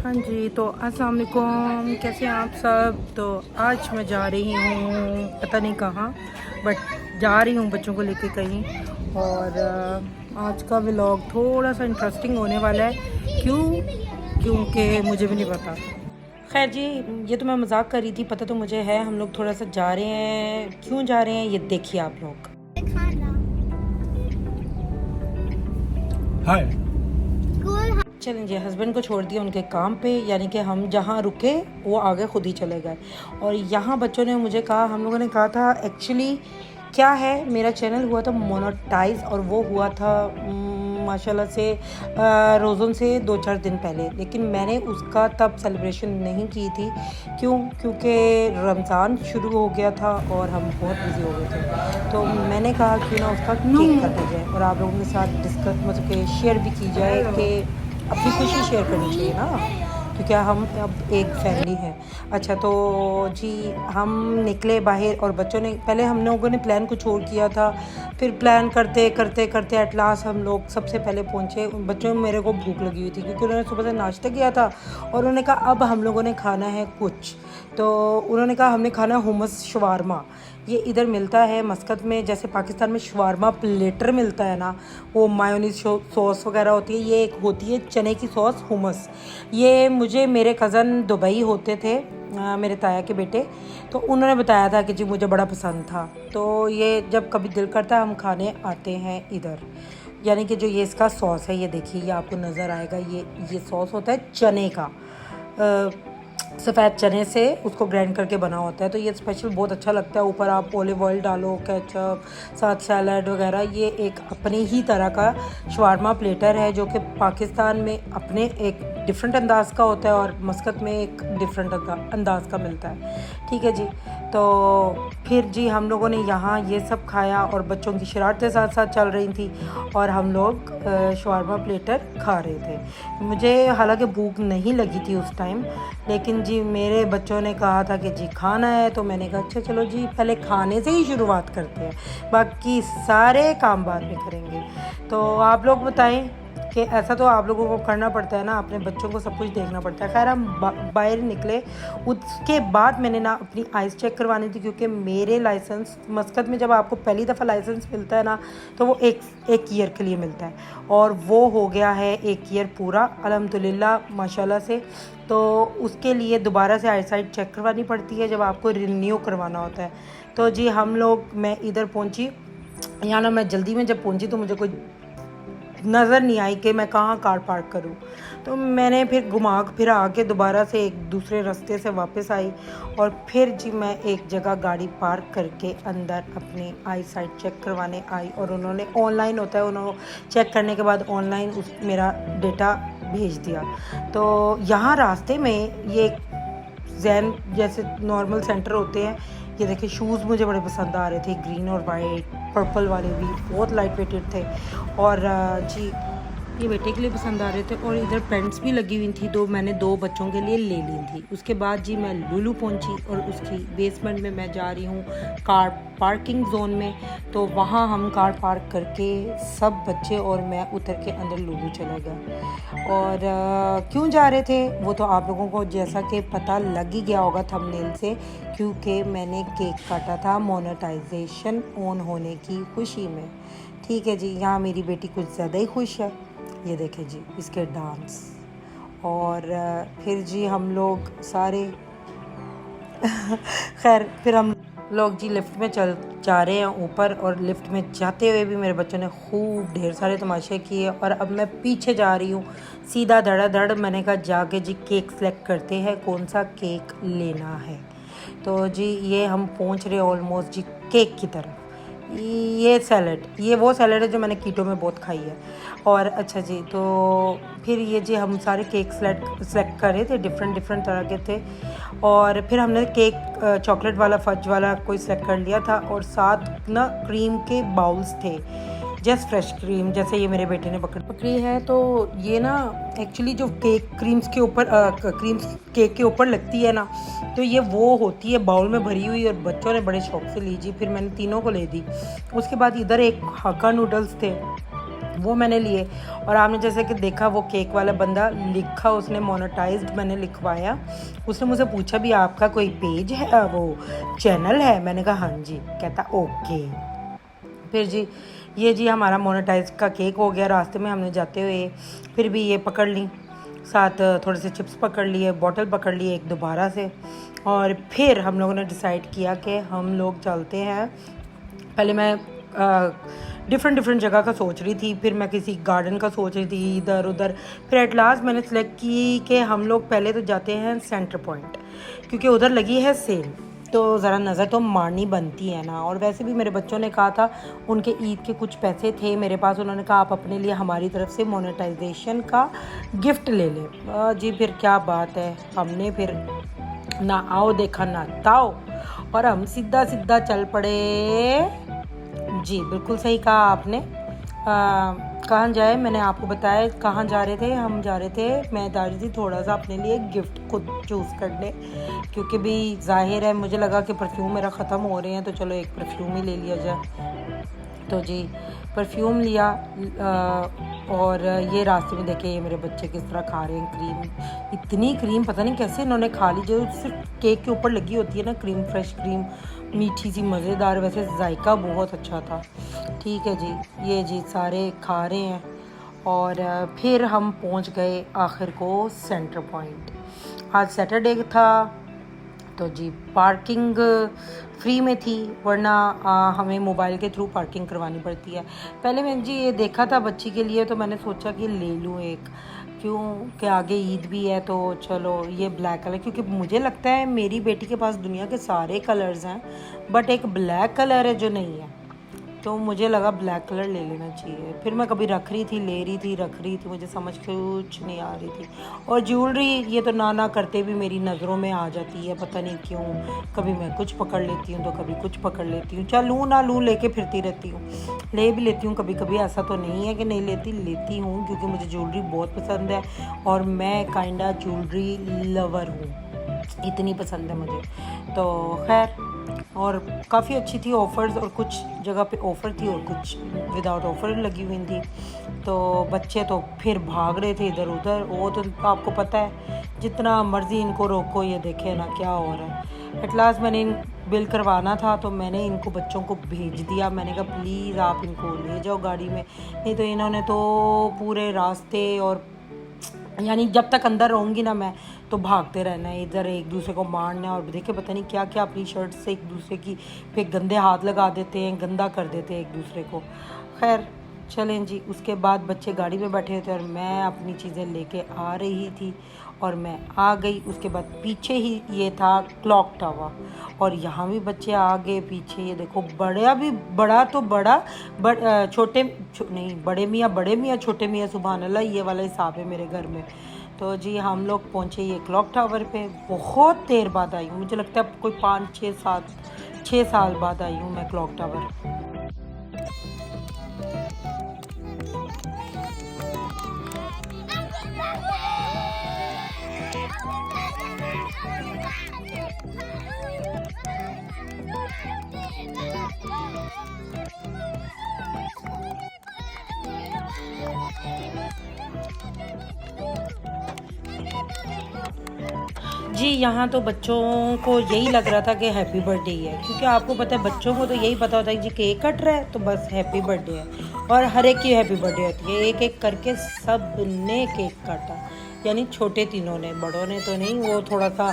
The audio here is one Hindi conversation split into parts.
हाँ जी, तो अस्सलाम वालेकुम, कैसे हैं आप सब। तो आज मैं जा रही हूँ पता नहीं कहाँ, बट जा रही हूँ बच्चों को लेके कहीं। और आज का व्लॉग थोड़ा सा इंटरेस्टिंग होने वाला है। क्योंकि मुझे भी नहीं पता। खैर जी, ये तो मैं मजाक कर रही थी, पता तो मुझे है। हम लोग थोड़ा सा जा रहे हैं, क्यों जा रहे हैं ये देखिए आप लोग। हाय, चलें जी, हस्बैंड को छोड़ दिया उनके काम पे, यानी कि हम जहाँ रुके वो आगे खुद ही चले गए। और यहाँ बच्चों ने मुझे कहा, हम लोगों ने कहा था एक्चुअली क्या है, मेरा चैनल हुआ था मोनेटाइज और वो हुआ था माशाल्लाह से रोज़ों से 2-4 दिन पहले। लेकिन मैंने उसका तब सेलिब्रेशन नहीं की थी। क्योंकि रमज़ान शुरू हो गया था और हम बहुत बिज़ी हो गए थे। तो मैंने कहा क्यों ना उसका केक काटा जाए और आप लोगों के साथ डिस्कस मतलब कि शेयर भी की जाए कि अपनी खुशी शेयर करनी चाहिए ना, क्योंकि हम अब एक फैमिली है। अच्छा तो जी, हम निकले बाहर और बच्चों ने, पहले हम लोगों ने प्लान कुछ और किया था, फिर प्लान करते करते करते एट लास्ट हम लोग सबसे पहले पहुँचे। बच्चों में मेरे को भूख लगी हुई थी क्योंकि उन्होंने सुबह से नाश्ता किया था और उन्होंने कहा अब हम लोगों ने खाना है कुछ। तो उन्होंने कहा हमने खाना हुमस शवारमा। ये इधर मिलता है मस्कत में, जैसे पाकिस्तान में शवारमा प्लेटर मिलता है ना, वो मायोनीज सॉस वगैरह होती है, ये एक होती है चने की सॉस हुमस। ये मुझे मेरे कज़न दुबई होते थे, मेरे ताया के बेटे, तो उन्होंने बताया था कि जी मुझे बड़ा पसंद था। तो ये जब कभी दिल करता है हम खाने आते हैं इधर। यानी कि जो ये इसका सॉस है, ये देखिए, ये आपको नज़र आएगा, ये सॉस होता है चने का, सफ़ेद चने से उसको ग्राइंड करके बना होता है। तो ये स्पेशल बहुत अच्छा लगता है। ऊपर आप ऑलिव ऑयल डालो, केचप, साथ सैलड वगैरह। ये एक अपने ही तरह का शवारमा प्लेटर है जो कि पाकिस्तान में अपने एक डिफरेंट अंदाज़ का होता है और मस्कत में एक डिफरेंट अंदाज़ का मिलता है। ठीक है जी। तो फिर जी हम लोगों ने यहाँ ये सब खाया और बच्चों की शरारतें साथ साथ चल रही थी और हम लोग शवारमा प्लेटर खा रहे थे। मुझे हालांकि भूख नहीं लगी थी उस टाइम, लेकिन जी मेरे बच्चों ने कहा था कि जी खाना है, तो मैंने कहा अच्छा चलो जी पहले खाने से ही शुरुआत करते हैं, बाकी सारे काम बाद में करेंगे। तो आप लोग बताएं कि ऐसा तो आप लोगों को करना पड़ता है ना, अपने बच्चों को सब कुछ देखना पड़ता है। खैर हम बाहर निकले, उसके बाद मैंने ना अपनी आइज़ चेक करवानी थी, क्योंकि मेरे लाइसेंस मस्कत में जब आपको पहली दफ़ा लाइसेंस मिलता है ना, तो वो एक ईयर के लिए मिलता है और वो हो गया है 1 ईयर पूरा अल्हम्दुलिल्लाह माशाल्लाह से। तो उसके लिए दोबारा से आई साइट चेक करवानी पड़ती है जब आपको रिन्यू करवाना होता है। तो जी हम लोग, मैं इधर पहुंची, यहाँ ना मैं जल्दी में जब पहुंची तो मुझे कोई नज़र नहीं आई कि मैं कहाँ कार पार्क करूँ। तो मैंने फिर घुमा फिर आके दोबारा से एक दूसरे रास्ते से वापस आई और फिर जी मैं एक जगह गाड़ी पार्क करके अंदर अपनी आई साइट चेक करवाने आई। और उन्होंने ऑनलाइन होता है, उन्होंने चेक करने के बाद ऑनलाइन उस मेरा डेटा भेज दिया। तो यहाँ रास्ते में ये जैन जैसे नॉर्मल सेंटर होते हैं। ये देखिए शूज़ मुझे बड़े पसंद आ रहे थे, ग्रीन और वाइट, पर्पल वाले भी बहुत लाइट वेटेड थे। और जी ये बेटे के लिए पसंद आ रहे थे। और इधर पेंट्स भी लगी हुई थी, मैंने 2 बच्चों के लिए ले ली थी। उसके बाद जी मैं लुलु पहुंची और उसकी बेसमेंट में मैं जा रही हूँ कार पार्किंग जोन में। तो वहाँ हम कार पार्क करके सब बच्चे और मैं उतर के अंदर लुलु चले गए। और क्यों जा रहे थे वो तो आप लोगों को जैसा कि पता लग ही गया होगा थंबनेल से, क्योंकि मैंने केक काटा था मोनेटाइजेशन ऑन होने की खुशी में। ठीक है जी, यहाँ मेरी बेटी कुछ ज़्यादा ही खुश है, ये देखें जी इसके डांस। और फिर जी हम लोग सारे खैर फिर हम लोग जी लिफ्ट में चल जा रहे हैं ऊपर, और लिफ्ट में जाते हुए भी मेरे बच्चों ने खूब ढेर सारे तमाशे किए। और अब मैं पीछे जा रही हूँ सीधा धड़ाधड़। मैंने कहा जाके जी केक सेलेक्ट करते हैं कौन सा केक लेना है। तो जी ये हम पहुँच रहे ऑलमोस्ट जी केक की तरफ। ये सैलड, ये वो सैलड है जो मैंने कीटो में बहुत खाई है। और अच्छा जी, तो फिर ये जी हम सारे केक सेलेक्ट कर रहे थे, डिफरेंट तरह के थे। और फिर हमने केक चॉकलेट वाला, फज वाला कोई सेलेक्ट कर लिया था। और साथ ना क्रीम के बाउल्स थे, जस्ट फ्रेश क्रीम, जैसे ये मेरे बेटे ने पकड़ी है। तो ये ना एक्चुअली जो केक क्रीम्स के ऊपर क्रीम्स केक के ऊपर लगती है ना, तो ये वो होती है बाउल में भरी हुई। और बच्चों ने बड़े शौक से ली जी, फिर मैंने तीनों को ले दी। उसके बाद इधर एक हक्का नूडल्स थे, वो मैंने लिए। और आपने जैसे कि देखा वो केक वाला बंदा लिखा, उसने मोनेटाइज्ड मैंने लिखवाया। उसने मुझसे पूछा भी आपका कोई पेज है, वो चैनल है? मैंने कहा हाँ जी। कहता ओके। फिर जी ये जी हमारा मोनेटाइज का केक हो गया। रास्ते में हमने जाते हुए फिर भी ये पकड़ ली, साथ थोड़े से चिप्स पकड़ लिए, बॉटल पकड़ लिए एक दोबारा से। और फिर हम लोगों ने डिसाइड किया कि हम लोग चलते हैं। पहले मैं डिफरेंट जगह का सोच रही थी, फिर मैं किसी गार्डन का सोच रही थी, इधर उधर। फिर एट लास्ट मैंने सेलेक्ट की कि हम लोग पहले तो जाते हैं सेंटर पॉइंट, क्योंकि उधर लगी है सेल, तो ज़रा नज़र तो मारनी बनती है ना। और वैसे भी मेरे बच्चों ने कहा था, उनके ईद के कुछ पैसे थे मेरे पास, उन्होंने कहा आप अपने लिए हमारी तरफ से मोनेटाइजेशन का गिफ्ट ले लें। जी फिर क्या बात है, हमने फिर ना आओ देखा ना ताओ, और हम सीधा सीधा चल पड़े। जी बिल्कुल सही कहा आपने। कहाँ जाए, मैंने आपको बताया कहाँ जा रहे थे। हम जा रहे थे, मैं जा रही थी थोड़ा सा अपने लिए गिफ्ट खुद चूज़ करने, क्योंकि भी जाहिर है मुझे लगा कि परफ्यूम मेरा ख़त्म हो रहे हैं, तो चलो एक परफ्यूम ही ले लिया जाए। तो जी परफ्यूम लिया। और ये रास्ते में देखे ये मेरे बच्चे किस तरह खा रहे हैं क्रीम। इतनी क्रीम पता नहीं कैसे इन्होंने खा ली, जो सिर्फ केक के ऊपर लगी होती है ना क्रीम, फ्रेश क्रीम, मीठी सी मज़ेदार। वैसे जायका बहुत अच्छा था। ठीक है जी, ये जी सारे खा रहे हैं। और फिर हम पहुंच गए आखिर को सेंटर पॉइंट। आज सैटरडे था, तो जी पार्किंग फ्री में थी, वरना हमें मोबाइल के थ्रू पार्किंग करवानी पड़ती है। पहले मैंने जी ये देखा था बच्ची के लिए, तो मैंने सोचा कि ले लूँ एक, क्यों कि आगे ईद भी है, तो चलो ये ब्लैक कलर, क्योंकि मुझे लगता है मेरी बेटी के पास दुनिया के सारे कलर्स हैं, बट एक ब्लैक कलर है जो नहीं है, तो मुझे लगा ब्लैक कलर ले लेना चाहिए। फिर मैं कभी रख रही थी, ले रही थी, रख रही थी, मुझे समझ कुछ नहीं आ रही थी। और ज्वेलरी ये तो ना करते भी मेरी नज़रों में आ जाती है, पता नहीं क्यों। कभी मैं कुछ पकड़ लेती हूँ तो कभी कुछ पकड़ लेती हूँ, चाहे लूँ ना लूँ लेके फिरती रहती हूँ। ले भी लेती हूँ कभी कभी, ऐसा तो नहीं है कि नहीं लेती हूँ, क्योंकि मुझे ज्वेलरी बहुत पसंद है और मैं काइंडा ज्वेलरी लवर हूँ, इतनी पसंद है मुझे। तो खैर, और काफ़ी अच्छी थी ऑफ़र्स, और कुछ जगह पे ऑफ़र थी और कुछ विदाउट ऑफ़र लगी हुई थी। तो बच्चे तो फिर भाग रहे थे इधर उधर। वो तो आपको पता है, जितना मर्ज़ी इनको रोको, ये देखे ना क्या हो रहा है। एट लास्ट मैंने बिल करवाना था, तो मैंने इनको बच्चों को भेज दिया। मैंने कहा प्लीज़ आप इनको ले जाओ गाड़ी में, नहीं तो इन्होंने तो पूरे रास्ते, और यानी जब तक अंदर रहूँगी ना मैं, तो भागते रहना है, इधर एक दूसरे को मारना, और देखे पता नहीं क्या क्या अपनी शर्ट से एक दूसरे की पे गंदे हाथ लगा देते हैं, गंदा कर देते हैं एक दूसरे को। खैर चलें जी, उसके बाद बच्चे गाड़ी में बैठे थे और मैं अपनी चीज़ें लेके आ रही थी, और मैं आ गई। उसके बाद पीछे ही ये था क्लॉक टावर, और यहाँ भी बच्चे आ गए पीछे। ये देखो बड़ा तो बड़ा छोटे नहीं, बड़े मियाँ छोटे मियाँ, सुभान अल्लाह, ये वाला हिसाब है मेरे घर में। तो जी हम लोग पहुँचे ये क्लॉक टावर पे। बहुत देर बाद आई हूँ, मुझे लगता है कोई 6 साल बाद आई हूँ मैं क्लॉक टावर। जी यहाँ तो बच्चों को यही लग रहा था कि हैप्पी बर्थडे ही है, क्योंकि आपको पता है बच्चों को तो यही पता होता है कि जी केक कट रहा है तो बस हैप्पी बर्थडे है, और हर एक की हैप्पी बर्थडे होती है। एक एक करके सब ने केक काटा, यानी छोटे तीनों ने, बड़ों ने तो नहीं। वो थोड़ा सा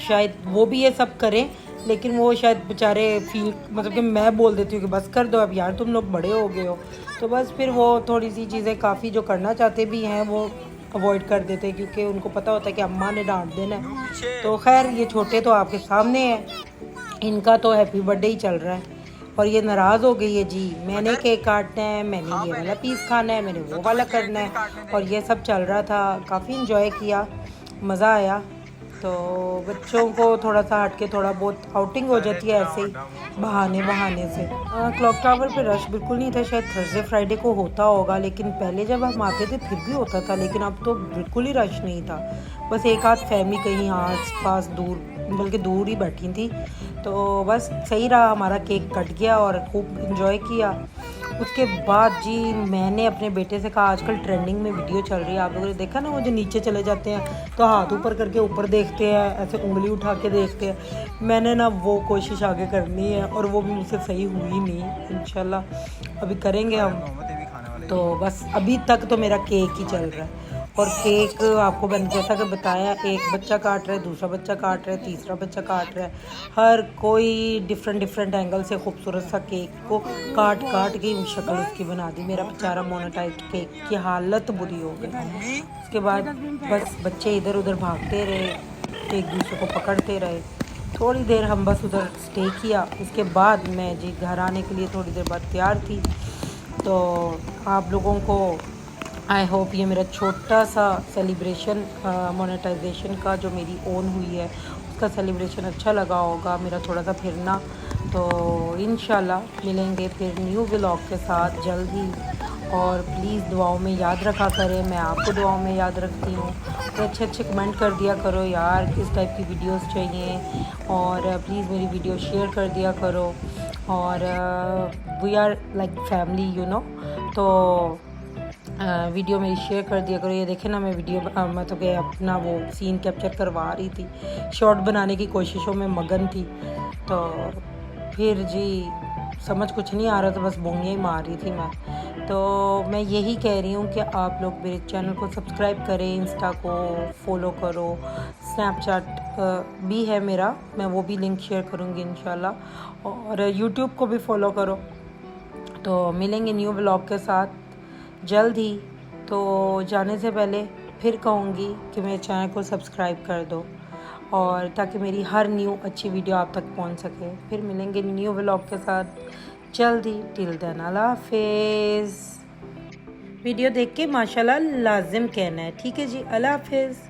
शायद वो भी ये सब करें, लेकिन वो शायद बेचारे फील, मतलब कि मैं बोल देती हूँ कि बस कर दो अब यार, तुम लोग बड़े हो गए हो, तो बस फिर वो थोड़ी सी चीज़ें काफ़ी जो करना चाहते भी हैं वो अवॉइड कर देते हैं, क्योंकि उनको पता होता है कि अम्मा ने डांट देना है। तो खैर ये छोटे तो आपके सामने हैं, इनका तो हैप्पी बर्थडे ही चल रहा है, और ये नाराज़ हो गई है जी, मैंने केक काटना है, मैंने ये वाला पीस खाना है, मैंने वो वाला करना है, और ये सब चल रहा था। काफ़ी इन्जॉय किया, मज़ा आया। तो बच्चों को थोड़ा सा हटके थोड़ा बहुत आउटिंग हो जाती है ऐसे ही बहाने से। क्लॉक टावर पे रश बिल्कुल नहीं था, शायद थर्सडे फ्राइडे को होता होगा, लेकिन पहले जब हम आते थे फिर भी होता था, लेकिन अब तो बिल्कुल ही रश नहीं था। बस एक आध फैमिली कहीं आस पास दूर, बल्कि दूर ही बैठी थी। तो बस सही रहा, हमारा केक कट गया और खूब इंजॉय किया। उसके बाद जी मैंने अपने बेटे से कहा, आजकल ट्रेंडिंग में वीडियो चल रही है, आप लोगों ने देखा ना, वो जो नीचे चले जाते हैं तो हाथ ऊपर करके ऊपर देखते हैं, ऐसे उंगली उठा के देखते हैं। मैंने ना वो कोशिश आगे करनी है और वो भी मुझसे सही हुई नहीं, इंशाल्लाह अभी करेंगे हम। तो बस अभी तक तो मेरा केक ही चल रहा है। और केक आपको मैंने जैसा कि बताया, एक बच्चा काट रहा है, दूसरा बच्चा काट रहा है, तीसरा बच्चा काट रहा है, हर कोई डिफरेंट एंगल से खूबसूरत सा केक को काट काट के शक्ल उसकी बना दी। मेरा बेचारा मोनेटाइज केक की हालत बुरी हो गई। उसके बाद बस बच्चे इधर उधर भागते रहे, एक दूसरे को पकड़ते रहे। थोड़ी देर हम बस उधर स्टे किया, उसके बाद मैं जी घर आने के लिए थोड़ी देर बाद तैयार थी। तो आप लोगों को आई होप ये मेरा छोटा सा सेलिब्रेशन मोनेटाइजेशन का जो मेरी ओन हुई है उसका सेलिब्रेशन अच्छा लगा होगा, मेरा थोड़ा सा फिरना। तो इंशाल्लाह मिलेंगे फिर न्यू व्लॉग के साथ जल्द ही। और प्लीज़ दुआओं में याद रखा करें, मैं आपको दुआओं में याद रखती हूँ। तो अच्छे कमेंट कर दिया करो यार, किस टाइप की वीडियोस चाहिए, और प्लीज़ मेरी वीडियो शेयर कर दिया करो। और we are like family you know. तो वीडियो मेरी शेयर कर दिया करो। ये देखे ना, मैं वीडियो मतलब कि अपना वो सीन कैप्चर करवा रही थी, शॉर्ट बनाने की कोशिशों में मगन थी। तो फिर जी समझ कुछ नहीं आ रहा था, बस बोंगियाँ ही मार रही थी मैं। तो मैं यही कह रही हूँ कि आप लोग मेरे चैनल को सब्सक्राइब करें, इंस्टा को फॉलो करो, स्नैपचैट भी है मेरा, मैं वो भी लिंक शेयर करूँगी इंशाल्लाह, और यूट्यूब को भी फॉलो करो। तो मिलेंगे न्यू ब्लॉग के साथ जल्द ही। तो जाने से पहले फिर कहूँगी कि मेरे चैनल को सब्सक्राइब कर दो, और ताकि मेरी हर न्यू अच्छी वीडियो आप तक पहुँच सके। फिर मिलेंगे न्यू व्लॉग के साथ जल्द ही। टिल देन अल्लाह हाफिज़। वीडियो देख के माशाल्लाह लाजिम कहना है, ठीक है जी। अल्लाह हाफिज़।